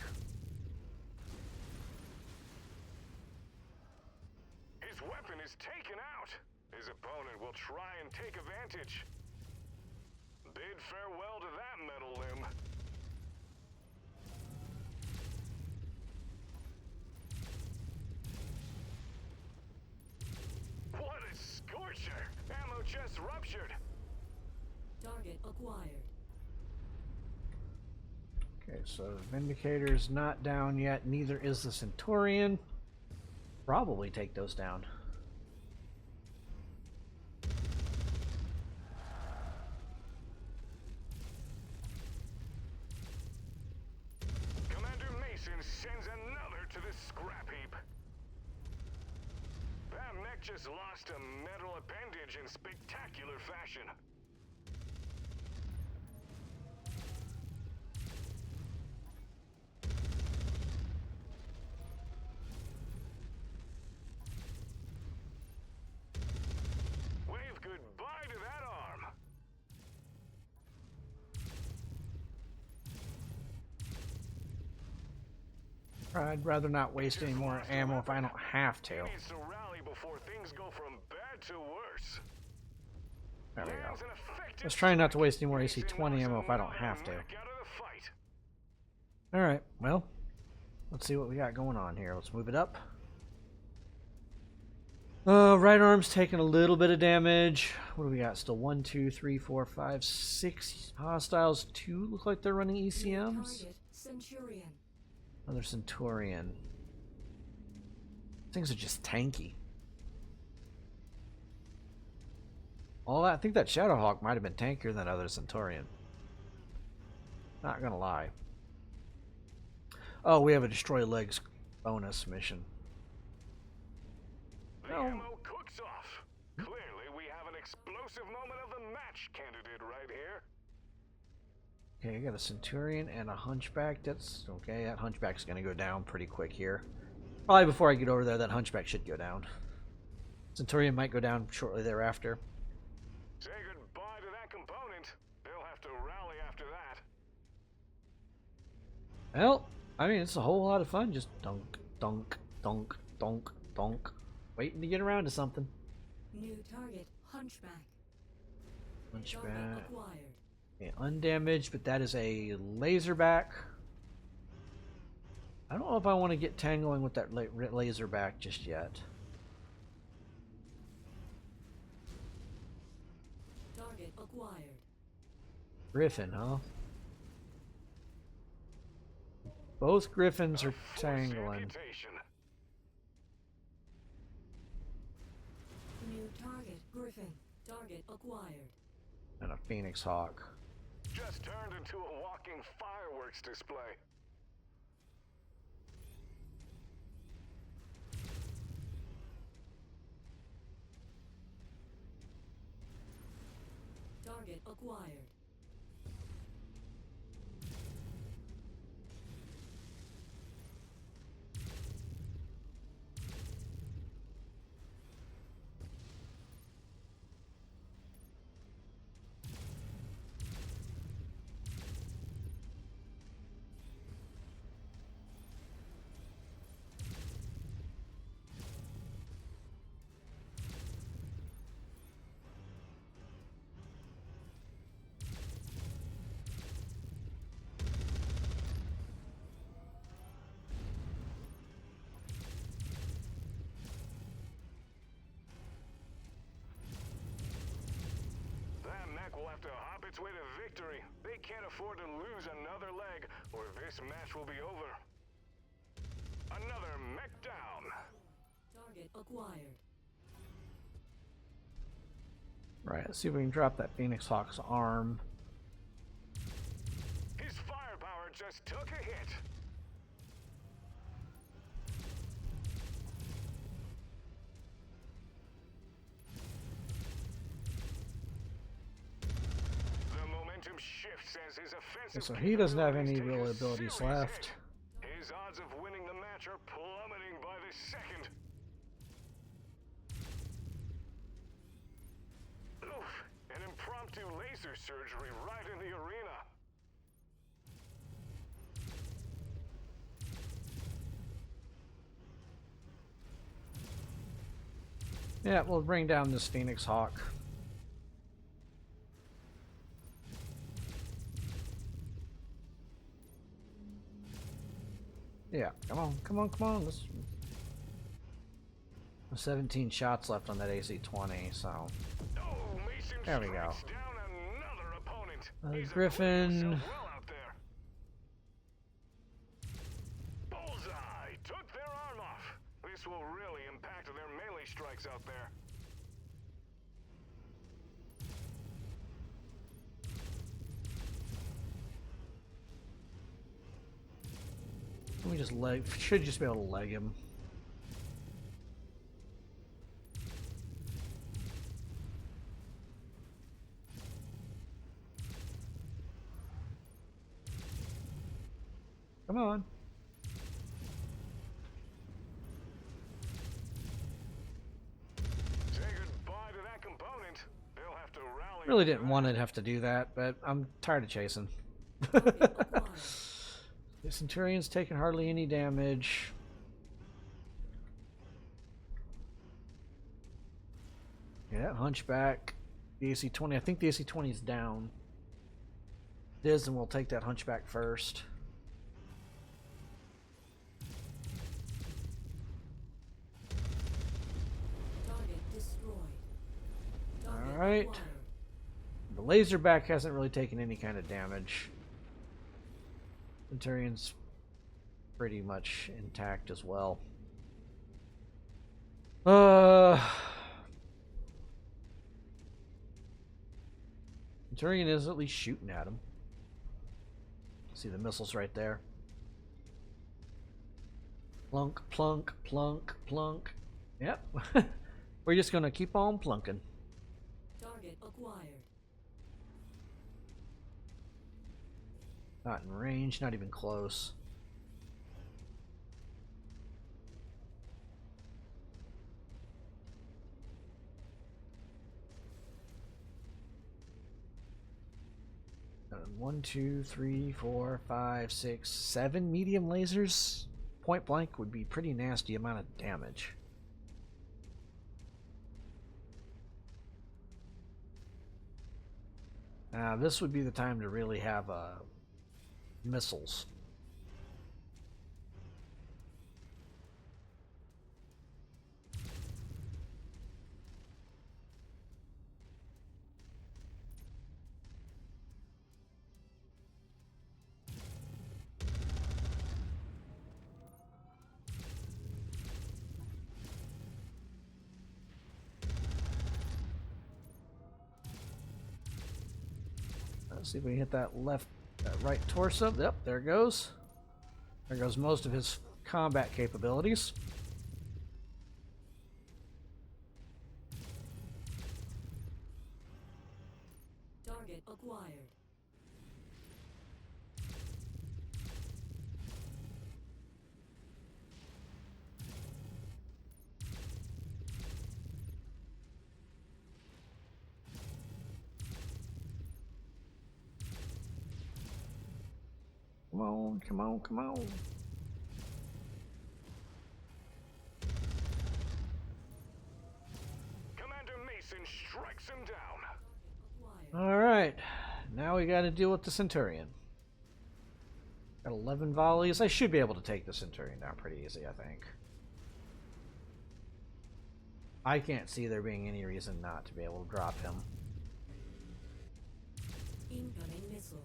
His weapon is taken out. His opponent will try and take advantage. Bid farewell to that metal limb. What a scorcher! Ammo chest ruptured. Target acquired. Okay, so Vindicator's not down yet. Neither is the Centurion. Probably take those down. Commander Mason sends another to the scrap heap. That mech just lost a metal appendage in spectacular fashion. Wave goodbye to that arm. I'd rather not waste any more ammo if I don't have He to. needs to rally before things go from bad to worse. There we go. Lands an effective Let's try not to waste any more strike. AC-20 Mason ammo knocks if I don't another have to. mech out of the fight. Alright, well, let's see what we got going on here. Let's move it up. Right arm's taking a little bit of damage. What do we got? Still 1, 2, 3, 4, 5, 6 hostiles. 2 look like they're running ECMs. Target Centurion. Another Centurion. Things are just tanky. All that, I think that Shadowhawk might have been tankier than other Centurion. Not gonna lie. Oh, we have a destroy legs bonus mission. The Oh. ammo cooks off. Clearly, we have an explosive moment of the match candidate right here. Okay, I got a Centurion and a Hunchback. That's okay. That Hunchback's gonna go down pretty quick here. Probably before I get over there, that Hunchback should go down. Centurion might go down shortly thereafter. Say goodbye to that component. They'll have to rally after that. Well, I mean, it's a whole lot of fun. Just dunk, dunk, dunk, dunk, dunk. Waiting to get around to something. New target Hunchback. Hunchback. Target acquired. Okay, undamaged, but that is a laserback. I don't know if I want to get tangling with that laserback just yet. Target acquired. Griffin, huh? Both Griffins are Forced tangling. amputation. New target Griffin. Target acquired. And a Phoenix Hawk. Just turned into a walking fireworks display. Target acquired. That mech will have to hop its way to victory. They can't afford to lose another leg, or this match will be over. Another mech down. Target acquired. Right, let's see if we can drop that Phoenix Hawk's arm. His firepower just took a hit. The momentum shifts as his offensive Okay, so he doesn't have any capabilities real take a abilities serious left. hit. His odds of surgery right in the arena. Yeah, we'll bring down this Phoenix Hawk. Yeah, come on, come on, come on. Let's... 17 shots left on that AC-20, so... Oh, Mason there we go. strikes down another opponent. He's Griffin... acquitted himself well out there. Bullseye! Took their arm off. This will really impact their melee strikes out there. Let me just leg... should just be able to leg him. Come on. Say goodbye to that component. They'll have to rally. Really didn't want to have to do that, but I'm tired of chasing. The Centurion's taking hardly any damage. Yeah, Hunchback. The AC-20. I think the AC-20 is down. It is, and we'll take that Hunchback first. Alright. The Laserback hasn't really taken any kind of damage. Centurion's pretty much intact as well. Centurion is at least shooting at him. See the missiles right there. Plunk, plunk, plunk, plunk. Yep. We're just gonna keep on plunking. Target acquired. Not in range, not even close. One, two, three, four, five, six, 7 medium lasers. Point blank would be pretty nasty amount of damage. Now this would be the time to really have missiles. Let's see if we can hit that right torso. Yep, there it goes. There goes most of his combat capabilities. Target acquired. Come on, come on, come on. Commander Mason strikes him down. Alright, now we gotta deal with the Centurion. Got 11 volleys. I should be able to take the Centurion down pretty easy, I think. I can't see there being any reason not to be able to drop him. Incoming missile.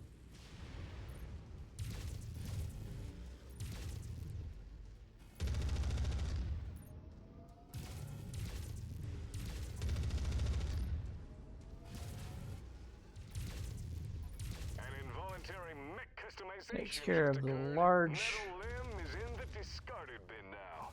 Takes care of the large. Metal limb is in the discarded bin now.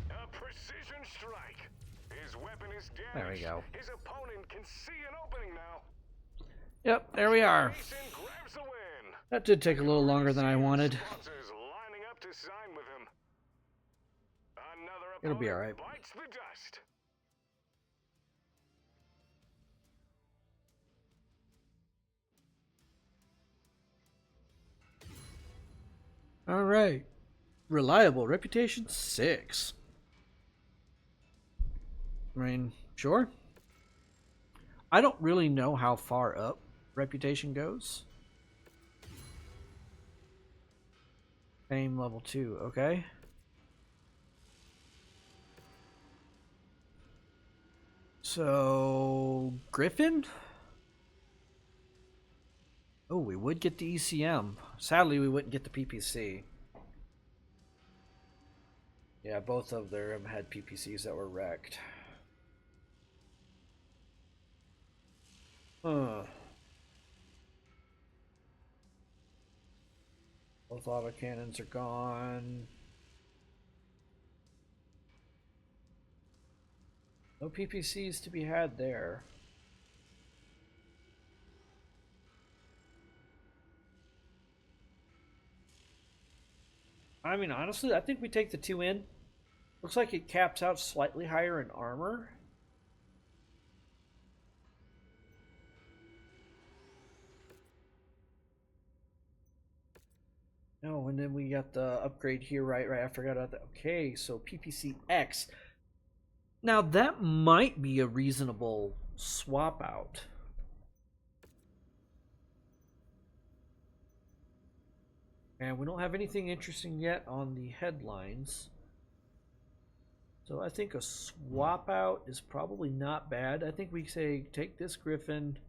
A precision strike. His weapon is damaged. There we go. His opponent can see an opening now. Yep, there we are. Mason grabs the win. That did take a little longer than I wanted. Sponsors lining up to sign with him. It'll be all right. Bites the dust. All right. Reliable. Reputation 6. I mean, sure. I don't really know how far up reputation goes. Fame level 2, okay. So, Griffin? Oh, we would get the ECM. Sadly, we wouldn't get the PPC. Yeah, both of them had PPCs that were wrecked. Huh. Both autocannons are gone. No PPCs to be had there. I mean, honestly, I think we take the 2 in. Looks like it caps out slightly higher in armor. Oh, and then we got the upgrade here, right? I forgot about that. Okay, so PPC X. Now, that might be a reasonable swap out. And we don't have anything interesting yet on the headlines. So I think a swap out is probably not bad. I think we say take this Griffin.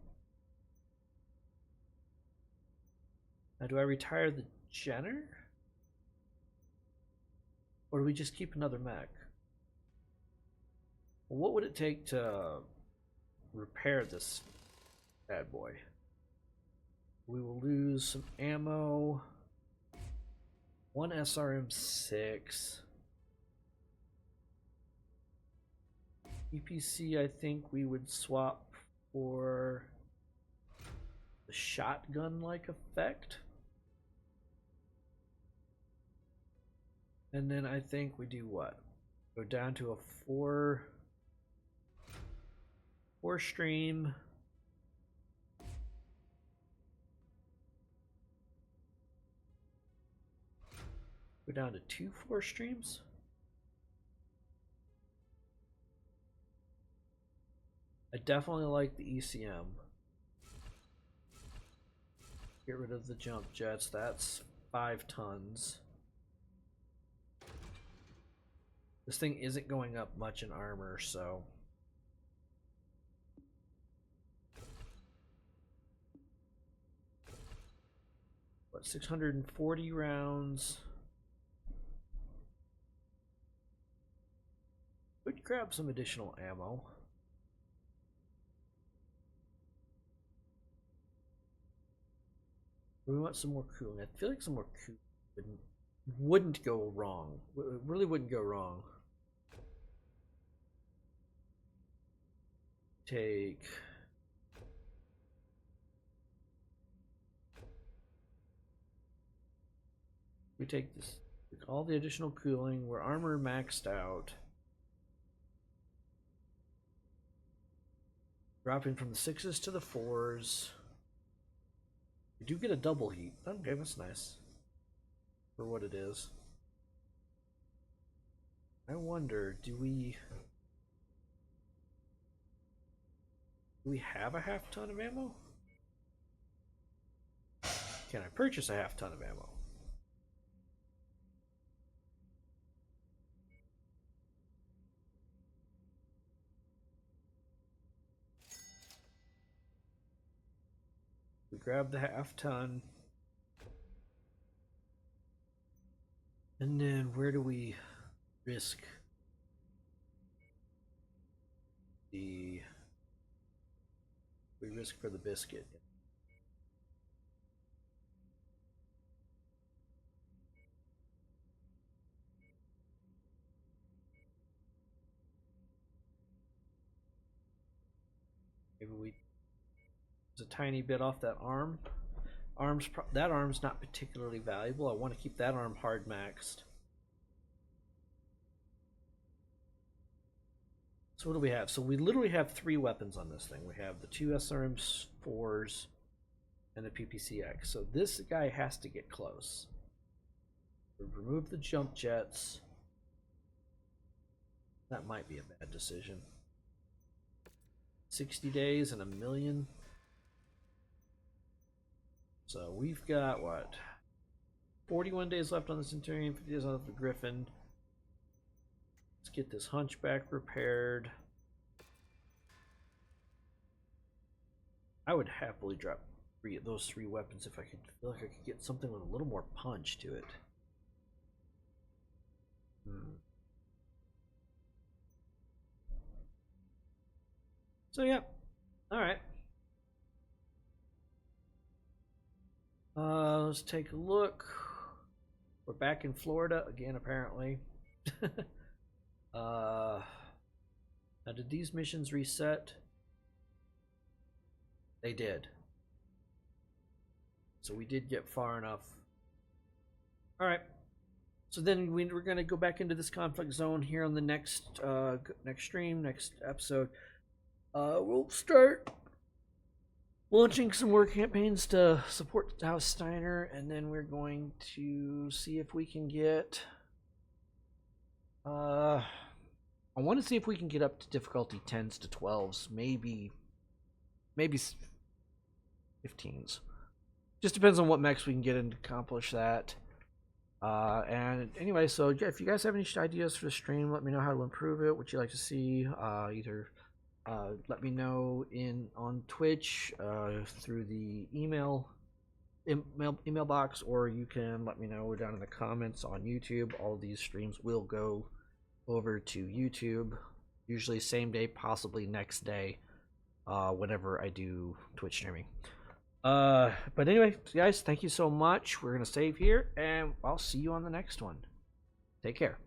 Now, do I retire the Jenner? Or do we just keep another mech? Well, what would it take to repair this bad boy? We will lose some ammo. 1 SRM6. EPC, I think we would swap for the shotgun-like effect. And then I think we do what? Go down to a 4 stream. Go down to 2 4 streams. I definitely like the ECM. Get rid of the jump jets. That's 5 tons. This thing isn't going up much in armor, so. What, 640 rounds? Would grab some additional ammo. We want some more cooling. I feel like some more cooling wouldn't go wrong. It really wouldn't go wrong. Take we take this all the additional cooling. We're armor maxed out. Dropping from the 6s to the 4s. We do get a double heat. Okay, that's nice. For what it is. I wonder, do we have a half ton of ammo? Can I purchase a half ton of ammo? We grab the half ton. And then where do we risk we risk for the biscuit? Maybe we a tiny bit off that arm. That arm's not particularly valuable. I want to keep that arm hard maxed. So what do we have? So we literally have 3 weapons on this thing. We have the 2 SRM-4s and the PPCX. So this guy has to get close. We remove the jump jets. That might be a bad decision. 60 days and 1 million. So we've got what? 41 days left on the Centurion, 50 days left on the Griffin. Let's get this Hunchback repaired. I would happily drop those 3 weapons if I could feel like I could get something with a little more punch to it. So yeah, all right. Let's take a look. We're back in Florida again, apparently. Now, did these missions reset? They did. So we did get far enough. All right. So then we're going to go back into this conflict zone here on the next stream, next episode. We'll start launching some war campaigns to support House Steiner, and then we're going to see if we can get. I want to see if we can get up to difficulty 10s to 12s, maybe 15s. Just depends on what mechs we can get in to accomplish that. And anyway, so yeah, if you guys have any ideas for the stream, let me know how to improve it. What you'd like to see, either let me know on Twitch through the email box, or you can let me know down in the comments on YouTube. All of these streams will go over to YouTube, usually same day, possibly next day, whenever I do Twitch streaming. But anyway, guys, thank you so much. We're gonna save here, and I'll see you on the next one. Take care.